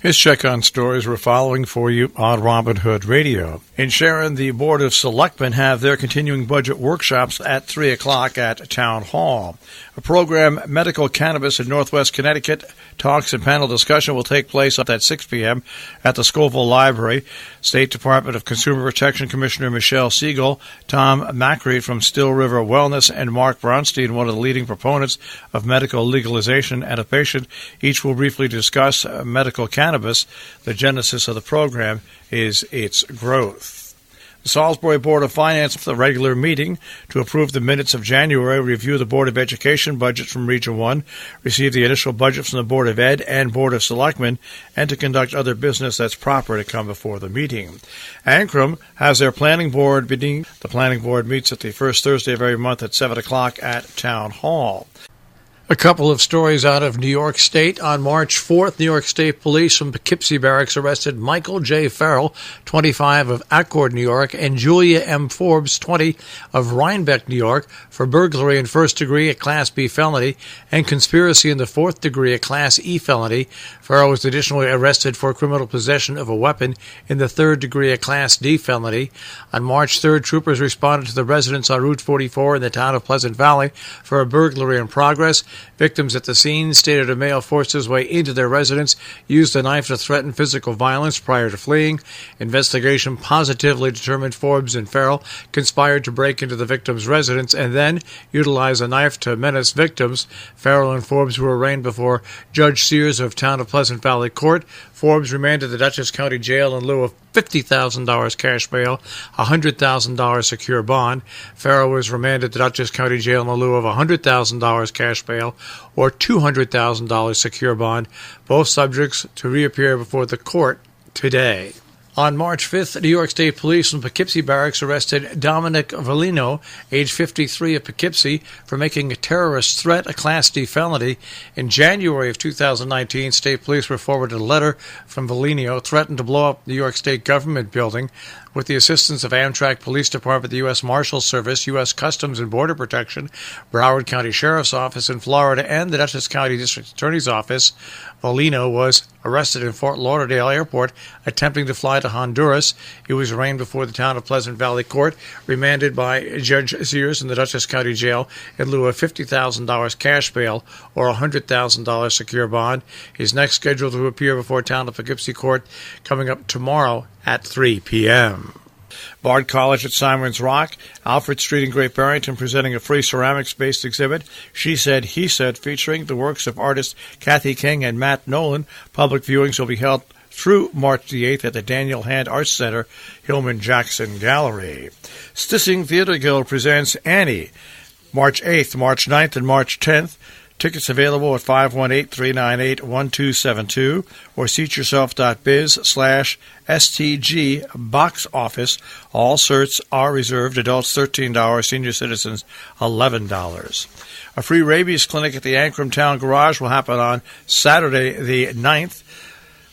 His check on stories we're following for you on Robin Hood Radio. In Sharon, the Board of Selectmen have their continuing budget workshops at 3 o'clock at Town Hall. A program, Medical Cannabis in Northwest Connecticut, talks and panel discussion will take place at 6 p.m. at the Scoville Library. State Department of Consumer Protection Commissioner Michelle Siegel, Tom Macri from Still River Wellness, and Mark Bronstein, one of the leading proponents of medical legalization, and a patient, each will briefly discuss medical cannabis. The genesis of the program is its growth. The Salisbury Board of Finance, the regular meeting to approve the minutes of January, review the Board of Education budget from Region 1, receive the initial budget from the Board of Ed and Board of Selectmen, and to conduct other business that's proper to come before the meeting. Ancram has their planning board meeting. The planning board meets at the first Thursday of every month at 7 o'clock at Town Hall. A couple of stories out of New York State. On March 4th, New York State Police from Poughkeepsie Barracks arrested Michael J. Farrell, 25, of Accord, New York, and Julia M. Forbes, 20, of Rhinebeck, New York, for burglary in first degree, a Class B felony, and conspiracy in the fourth degree, a Class E felony. Farrell was additionally arrested for criminal possession of a weapon in the third degree, a Class D felony. On March 3rd, troopers responded to the residence on Route 44 in the town of Pleasant Valley for a burglary in progress. Victims at the scene stated a male forced his way into their residence, used a knife to threaten physical violence prior to fleeing. Investigation positively determined Forbes and Farrell conspired to break into the victim's residence and then utilize a knife to menace victims. Farrell and Forbes were arraigned before Judge Sears of Town of Pleasant Valley Court. Forbes remanded the Dutchess County Jail in lieu of $50,000 cash bail, $100,000 secure bond. Farrell was remanded to Dutchess County Jail in lieu of $100,000 cash bail or $200,000 secure bond, both subjects to reappear before the court today. On March 5th, New York State Police from Poughkeepsie Barracks arrested Dominic Valino, age 53, of Poughkeepsie, for making a terrorist threat a Class D felony. In January of 2019, State Police were forwarded a letter from Valino threatened to blow up New York State government building. With the assistance of Amtrak Police Department, the U.S. Marshals Service, U.S. Customs and Border Protection, Broward County Sheriff's Office in Florida, and the Dutchess County District Attorney's Office, Valino was arrested in Fort Lauderdale Airport, attempting to fly to Honduras. He was arraigned before the Town of Pleasant Valley Court, remanded by Judge Sears in the Dutchess County Jail in lieu of $50,000 cash bail or $100,000 secure bond. He's next scheduled to appear before Town of Poughkeepsie Court coming up tomorrow at 3 p.m. Bard College at Simon's Rock, Alfred Street in Great Barrington, presenting a free ceramics-based exhibit, She Said, He Said, featuring the works of artists Kathy King and Matt Nolan. Public viewings will be held through March the 8th at the Daniel Hand Arts Center, Hillman Jackson Gallery. Stissing Theater Guild presents Annie, March 8th, March 9th, and March 10th. Tickets available at 518-398-1272 or seatyourself.biz/STG box office. All certs are reserved. Adults $13, senior citizens $11. A free rabies clinic at the Ancram Town Garage will happen on Saturday the 9th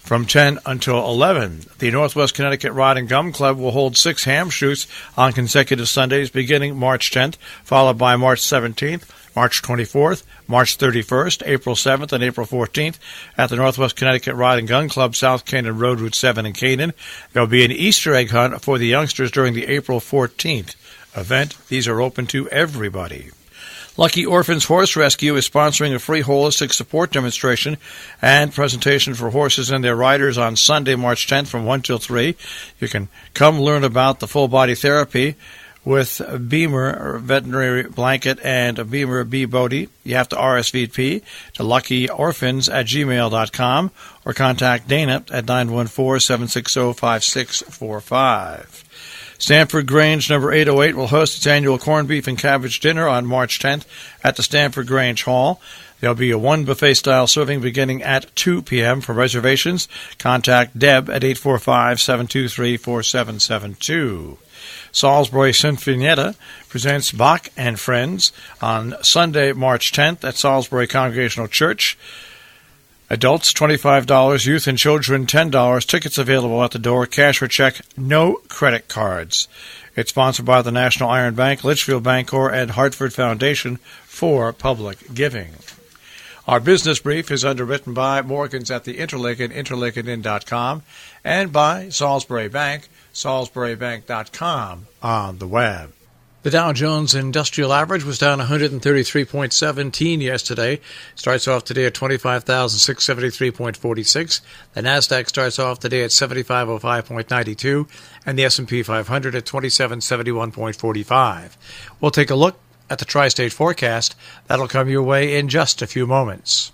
from 10 until 11. The Northwest Connecticut Rod and Gum Club will hold 6 ham shoots on consecutive Sundays beginning March 10th, followed by March 17th, March 24th, March 31st, April 7th, and April 14th at the Northwest Connecticut Rod and Gun Club, South Canaan Road, Route 7 in Canaan. There will be an Easter egg hunt for the youngsters during the April 14th event. These are open to everybody. Lucky Orphans Horse Rescue is sponsoring a free holistic support demonstration and presentation for horses and their riders on Sunday, March 10th from 1 till 3. You can come learn about the full-body therapy with Beamer Veterinary Blanket and Beamer Bee Bodie. You have to RSVP to luckyorphans@gmail.com or contact Dana at 914-760-5645. Stanford Grange number 808 will host its annual corned beef and cabbage dinner on March 10th at the Stanford Grange Hall. There'll be a one buffet-style serving beginning at 2 p.m. For reservations, contact Deb at 845-723-4772. Salisbury Sinfonietta presents Bach and Friends on Sunday, March 10th at Salisbury Congregational Church. Adults $25, youth and children $10. Tickets available at the door, cash or check, no credit cards. It's sponsored by the National Iron Bank, Litchfield Bancorp, and Hartford Foundation for Public Giving. Our business brief is underwritten by Morgans at the Interlaken, interlakenin.com, and by Salisbury Bank, salisburybank.com on the web. The Dow Jones Industrial Average was down 133.17 yesterday. Starts off today at 25,673.46. The Nasdaq starts off today at 7505.92, and the S&P 500 at 2771.45. We'll take a look at the tri-state forecast. That'll come your way in just a few moments.